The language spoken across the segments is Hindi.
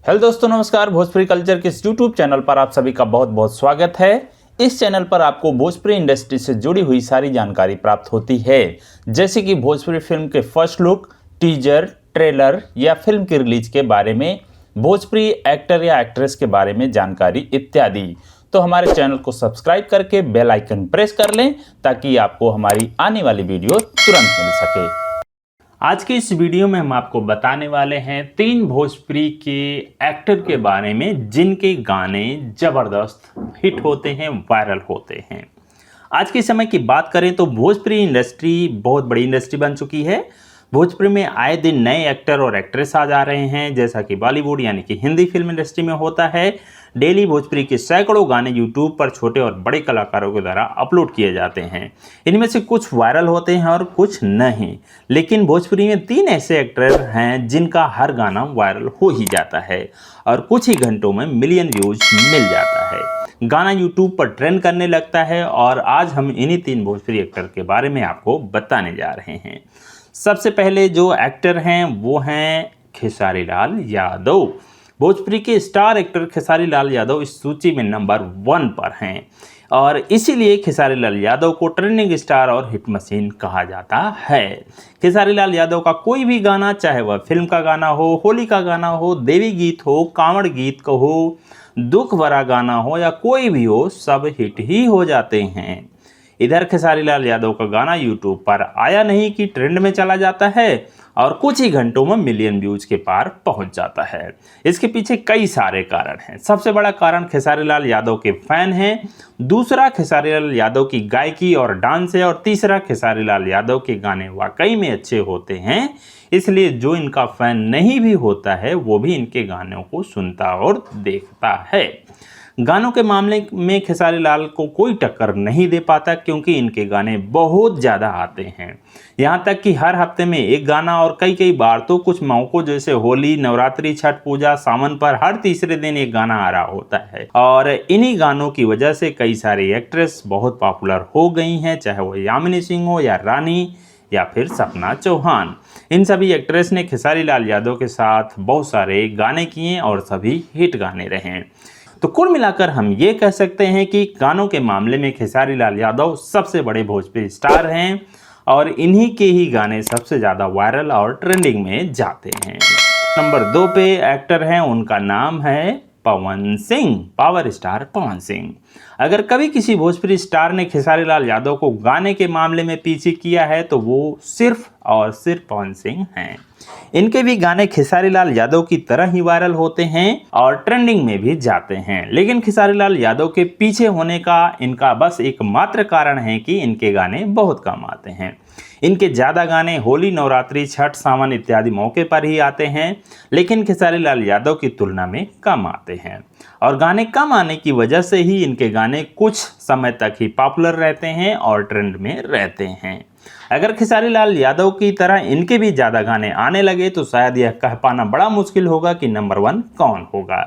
हेलो दोस्तों, नमस्कार। भोजपुरी कल्चर के इस यूट्यूब चैनल पर आप सभी का बहुत बहुत स्वागत है। इस चैनल पर आपको भोजपुरी इंडस्ट्री से जुड़ी हुई सारी जानकारी प्राप्त होती है, जैसे कि भोजपुरी फिल्म के फर्स्ट लुक, टीजर, ट्रेलर या फिल्म की रिलीज के बारे में, भोजपुरी एक्टर या एक्ट्रेस के बारे में जानकारी इत्यादि। तो हमारे चैनल को सब्सक्राइब करके बेल आइकन प्रेस कर लें ताकि आपको हमारी आने वाली वीडियो तुरंत मिल सके। आज के इस वीडियो में हम आपको बताने वाले हैं 3 भोजपुरी के एक्टर के बारे में जिनके गाने जबरदस्त हिट होते हैं, वायरल होते हैं। आज के समय की बात करें तो भोजपुरी इंडस्ट्री बहुत बड़ी इंडस्ट्री बन चुकी है। भोजपुरी में आए दिन नए एक्टर और एक्ट्रेस आ जा रहे हैं, जैसा कि बॉलीवुड यानी कि हिंदी फिल्म इंडस्ट्री में होता है। डेली भोजपुरी के सैकड़ों गाने यूट्यूब पर छोटे और बड़े कलाकारों के द्वारा अपलोड किए जाते हैं। इनमें से कुछ वायरल होते हैं और कुछ नहीं, लेकिन भोजपुरी में 3 ऐसे एक्टर हैं जिनका हर गाना वायरल हो ही जाता है और कुछ ही घंटों में मिलियन व्यूज मिल जाता है। गाना यूट्यूब पर ट्रेंड करने लगता है और आज हम इन्हीं 3 भोजपुरी एक्टर के बारे में आपको बताने जा रहे हैं। सबसे पहले जो एक्टर हैं वो हैं खेसारी लाल यादव। भोजपुरी के स्टार एक्टर खेसारी लाल यादव इस सूची में नंबर 1 पर हैं और इसीलिए खेसारी लाल यादव को ट्रेंडिंग स्टार और हिट मशीन कहा जाता है। खेसारी लाल यादव का कोई भी गाना, चाहे वह फिल्म का गाना हो, होली का गाना हो, देवी गीत हो, कांवड़ गीत का हो, दुख भरा गाना हो या कोई भी हो, सब हिट ही हो जाते हैं। इधर खेसारी लाल यादव का गाना यूट्यूब पर आया नहीं कि ट्रेंड में चला जाता है और कुछ ही घंटों में मिलियन व्यूज के पार पहुंच जाता है। इसके पीछे कई सारे कारण हैं। सबसे बड़ा कारण खेसारी लाल यादव के फैन हैं, दूसरा खेसारी लाल यादव की गायकी और डांस है और तीसरा खेसारी लाल यादव के गाने वाकई में अच्छे होते हैं, इसलिए जो इनका फैन नहीं भी होता है वो भी इनके गानों को सुनता और देखता है। गानों के मामले में खेसारी लाल को कोई टक्कर नहीं दे पाता क्योंकि इनके गाने बहुत ज़्यादा आते हैं। यहाँ तक कि हर हफ्ते में एक गाना और कई बार तो कुछ मौकों जैसे होली, नवरात्रि, छठ पूजा, सावन पर हर तीसरे दिन एक गाना आ रहा होता है और इन्हीं गानों की वजह से कई सारी एक्ट्रेस बहुत पॉपुलर हो गई हैं, चाहे वो यामिनी सिंह हो या रानी या फिर सपना चौहान। इन सभी एक्ट्रेस ने खेसारी लाल यादव के साथ बहुत सारे गाने किए और सभी हिट गाने रहे। तो कुल मिलाकर हम ये कह सकते हैं कि गानों के मामले में खेसारी लाल यादव सबसे बड़े भोजपुरी स्टार हैं और इन्हीं के ही गाने सबसे ज़्यादा वायरल और ट्रेंडिंग में जाते हैं। नंबर 2 पे एक्टर हैं, उनका नाम है पवन सिंह, पावर स्टार पवन सिंह। अगर कभी किसी भोजपुरी स्टार ने खेसारी लाल यादव को गाने के मामले में पीछे किया है तो वो सिर्फ और सिर्फ पवन सिंह हैं। इनके भी गाने खेसारी लाल यादव की तरह ही वायरल होते हैं और ट्रेंडिंग में भी जाते हैं, लेकिन खेसारी लाल यादव के पीछे होने का इनका बस एकमात्र कारण है कि इनके गाने बहुत कम आते हैं। इनके ज़्यादा गाने होली, नवरात्रि, छठ, सावन इत्यादि मौके पर ही आते हैं, लेकिन खेसारी लाल यादव की तुलना में कम आते हैं और गाने कम आने की वजह से ही इनके गाने कुछ समय तक ही पॉपुलर रहते हैं और ट्रेंड में रहते हैं। अगर खेसारी लाल यादव की तरह इनके भी ज़्यादा गाने आने लगे तो शायद यह कह पाना बड़ा मुश्किल होगा कि नंबर 1 कौन होगा।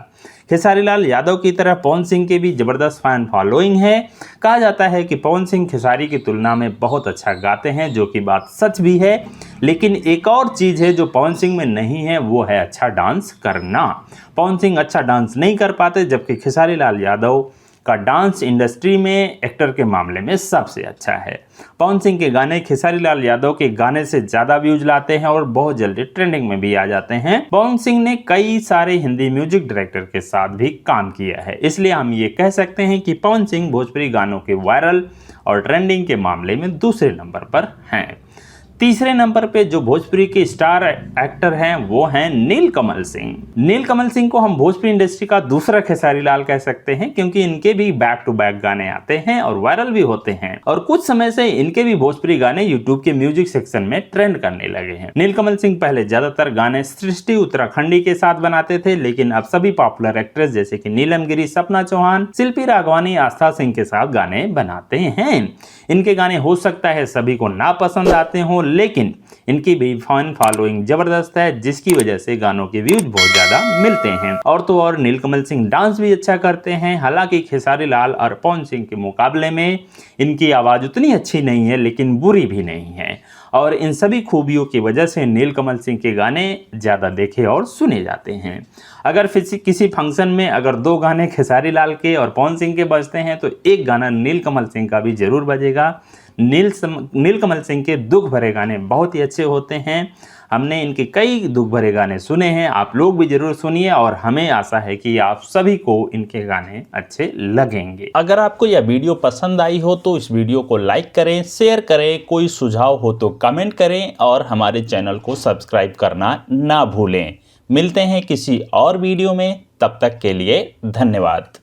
खेसारी लाल यादव की तरह पवन सिंह के भी ज़बरदस्त फैन फॉलोइंग है। कहा जाता है कि पवन सिंह खेसारी की तुलना में बहुत अच्छा गाते हैं, जो कि बात सच भी है, लेकिन एक और चीज़ है जो पवन सिंह में नहीं है, वो है अच्छा डांस करना। पवन सिंह अच्छा डांस नहीं कर पाते, जबकि खेसारी लाल यादव का डांस इंडस्ट्री में एक्टर के मामले में सबसे अच्छा है। पवन सिंह के गाने खेसारी लाल यादव के गाने से ज़्यादा व्यूज लाते हैं और बहुत जल्दी ट्रेंडिंग में भी आ जाते हैं। पवन सिंह ने कई सारे हिंदी म्यूजिक डायरेक्टर के साथ भी काम किया है, इसलिए हम ये कह सकते हैं कि पवन सिंह भोजपुरी गानों के वायरल और ट्रेंडिंग के मामले में दूसरे नंबर पर हैं। तीसरे नंबर पे जो भोजपुरी के स्टार एक्टर हैं वो हैं नीलकमल सिंह। नीलकमल सिंह को हम भोजपुरी इंडस्ट्री का दूसरा खेसारी लाल कह सकते हैं क्योंकि इनके भी बैक टू बैक गाने आते हैं और वायरल भी होते हैं और कुछ समय से इनके भी भोजपुरी गाने यूट्यूब के म्यूजिक सेक्शन में ट्रेंड करने लगे हैं। नीलकमल सिंह पहले ज्यादातर गाने सृष्टि उत्तराखंडी के साथ बनाते थे, लेकिन अब सभी पॉपुलर एक्ट्रेस जैसे कि नीलम गिरी, सपना चौहान, शिल्पी राघवानी, आस्था सिंह के साथ गाने बनाते हैं। इनके गाने हो सकता है सभी को ना पसंद आते हों, लेकिन इनकी भी फैन फॉलोइंग जबरदस्त है, जिसकी वजह से गानों के व्यूज बहुत ज्यादा मिलते हैं। और तो और नीलकमल सिंह डांस भी अच्छा करते हैं। हालांकि खेसारी लाल और पवन सिंह के मुकाबले में इनकी आवाज उतनी अच्छी नहीं है, लेकिन बुरी भी नहीं है और इन सभी खूबियों की वजह से नीलकमल सिंह के गाने ज़्यादा देखे और सुने जाते हैं। अगर किसी फंक्शन में अगर 2 गाने खेसारी लाल के और पवन सिंह के बजते हैं तो एक गाना नीलकमल सिंह का भी जरूर बजेगा। नीलकमल सिंह के दुख भरे गाने बहुत ही अच्छे होते हैं। हमने इनके कई दुख भरे गाने सुने हैं, आप लोग भी जरूर सुनिए और हमें आशा है कि आप सभी को इनके गाने अच्छे लगेंगे। अगर आपको यह वीडियो पसंद आई हो तो इस वीडियो को लाइक करें, शेयर करें, कोई सुझाव हो तो कमेंट करें और हमारे चैनल को सब्सक्राइब करना ना भूलें। मिलते हैं किसी और वीडियो में, तब तक के लिए धन्यवाद।